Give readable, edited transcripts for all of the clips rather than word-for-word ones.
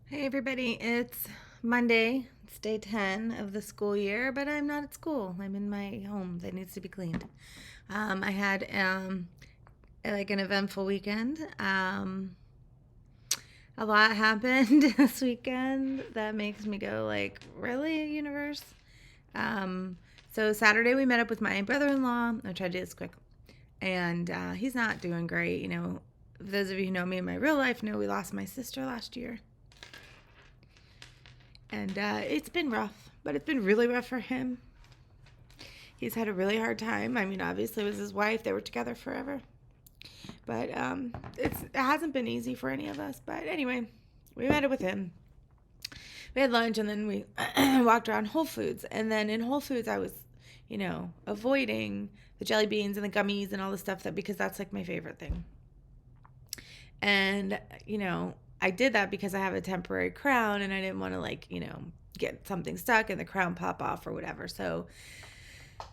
Hey everybody, it's Monday. It's day 10 of the school year, but I'm not at school. I'm in my home that needs to be cleaned. I had like an eventful weekend. A lot happened this weekend that makes me go like, really, universe? Um, so Saturday we met up with my brother-in-law. I tried to do this quick. And he's not doing great. Those of you who know me in my real life know we lost my sister last year. And it's been rough, but it's been really rough for him. He's had a really hard time. I mean, obviously, it was his wife. They were together forever. But it hasn't been easy for any of us. But anyway, we met up with him. We had lunch, and then we walked around Whole Foods. And then in Whole Foods, I was, avoiding the jelly beans and the gummies and all the stuff because that's like my favorite thing. And, I did that because I have a temporary crown and I didn't want to get something stuck and the crown pop off or whatever. So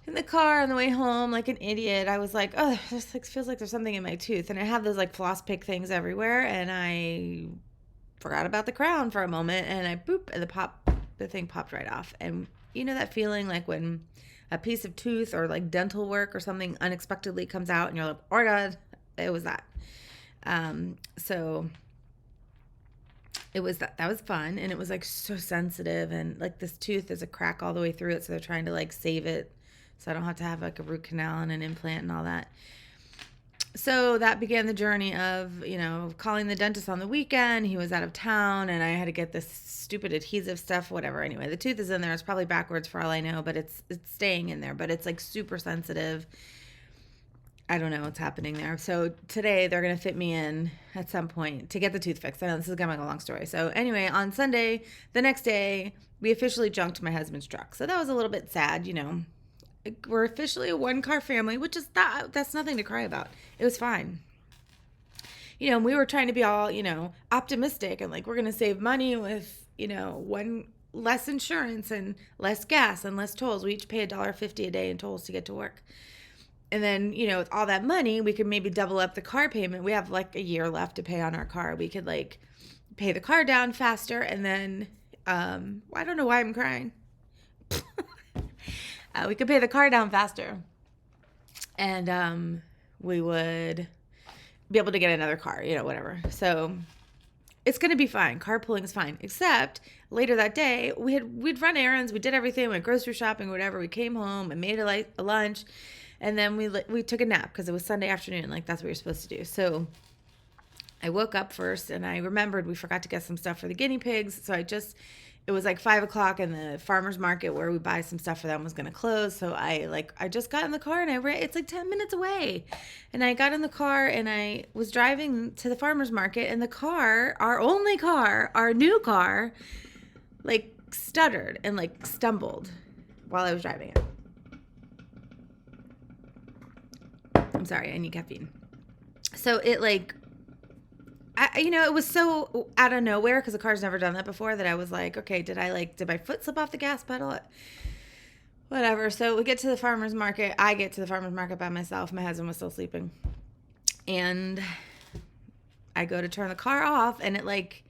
in the car on the way home, like an idiot, I was like, oh, this feels like there's something in my tooth. And I have those like floss pick things everywhere. And I forgot about the crown for a moment and and the thing popped right off. And you know that feeling like when a piece of tooth or like dental work or something unexpectedly comes out and you're like, oh God, it was that. So it was that was fun, and it was like so sensitive, and like this tooth is a crack all the way through it, so they're trying to like save it so I don't have to have like a root canal and an implant and all that. So that began the journey of, calling the dentist on the weekend. He was out of town and I had to get this stupid adhesive stuff, whatever. Anyway, the tooth is in there. It's probably backwards for all I know, but it's staying in there, but it's like super sensitive. I don't know what's happening there. So today they're going to fit me in at some point to get the tooth fixed. I know this is going to be a long story. So anyway, on Sunday, the next day, we officially junked my husband's truck. So that was a little bit sad, We're officially a one-car family, which is that's nothing to cry about. It was fine. And we were trying to be all, optimistic and like we're going to save money with, one less insurance and less gas and less tolls. We each pay $1.50 a day in tolls to get to work. And then, with all that money, we could maybe double up the car payment. We have like a year left to pay on our car. We could like pay the car down faster. And then, I don't know why I'm crying. We could pay the car down faster. And we would be able to get another car, whatever. So it's going to be fine. Carpooling is fine. Except later that day, we'd run errands. We did everything. We went grocery shopping, whatever. We came home and made a lunch. And then we took a nap because it was Sunday afternoon. Like that's what you're supposed to do. So I woke up first and I remembered we forgot to get some stuff for the guinea pigs. So it was like 5:00 and the farmer's market where we buy some stuff for them was going to close. So I just got in the car and it's like 10 minutes away. And I got in the car and I was driving to the farmer's market and the car, our only car, our new car, like stuttered and like stumbled while I was driving it. I'm sorry, I need caffeine. So it it was so out of nowhere because the car's never done that before that I was like, okay, did my foot slip off the gas pedal? Whatever. So we get to the farmer's market. I get to the farmer's market by myself. My husband was still sleeping. And I go to turn the car off and it like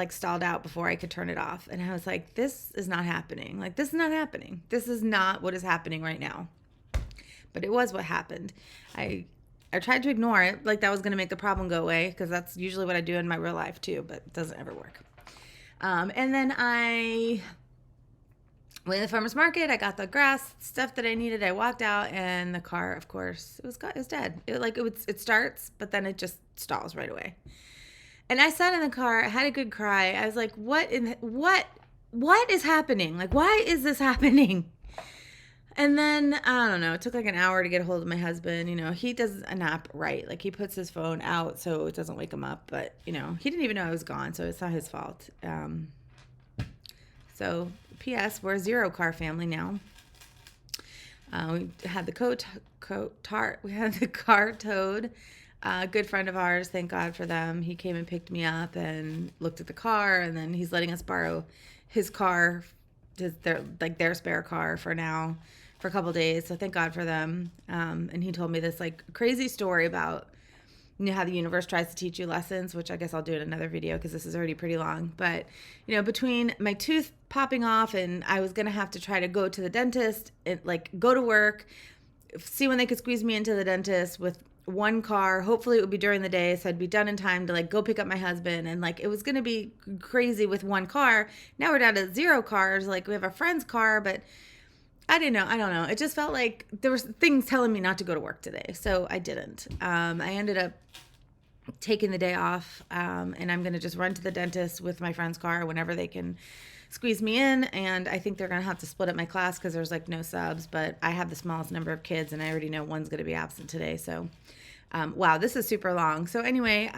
stalled out before I could turn it off. And I was like, this is not happening. Like, this is not happening. This is not what is happening right now. But it was what happened. I tried to ignore it, like that was going to make the problem go away, because that's usually what I do in my real life too, but it doesn't ever work. And then I went to the farmer's market. I got the grass stuff that I needed. I walked out, and the car, of course, it was dead. It starts, but then it just stalls right away. And I sat in the car. I had a good cry. I was like, what is happening? Like, why is this happening? And then, I don't know, it took like an hour to get a hold of my husband. He does a nap right. Like, he puts his phone out so it doesn't wake him up. But, he didn't even know I was gone, so it's not his fault. So, P.S., we're a 0-car family now. We had we had the car towed. A good friend of ours, thank God for them. He came and picked me up and looked at the car, and then he's letting us borrow his car, their spare car for now, for a couple days. So thank God for them. And he told me this like crazy story about you know how the universe tries to teach you lessons, which I guess I'll do in another video because this is already pretty long. But, you know, between my tooth popping off and I was going to have to try to go to the dentist, like go to work, see when they could squeeze me into the dentist with one car. Hopefully it would be during the day, so I'd be done in time to like go pick up my husband. And like it was going to be crazy with one car. Now we're down to 0 cars. Like we have a friend's car, but I didn't know. I don't know. It just felt like there was things telling me not to go to work today, so I didn't. I ended up taking the day off, and I'm going to just run to the dentist with my friend's car whenever they can squeeze me in. And I think they're going to have to split up my class because there's like no subs, but I have the smallest number of kids, and I already know one's going to be absent today. So, wow, this is super long. So anyway,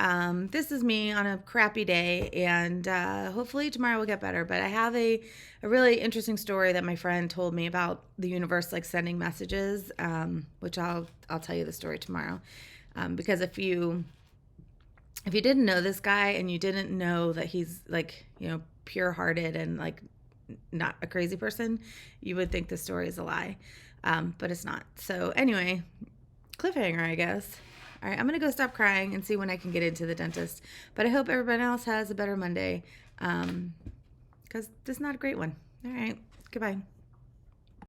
this is me on a crappy day, and hopefully tomorrow will get better. But I have a really interesting story that my friend told me about the universe like sending messages, which I'll tell you the story tomorrow. Because if you didn't know this guy and you didn't know that he's like, you know, pure-hearted and like not a crazy person, you would think the story is a lie, but it's not. So anyway, cliffhanger, I guess. All right, I'm going to go stop crying and see when I can get into the dentist. But I hope everyone else has a better Monday, because this is not a great one. All right, goodbye.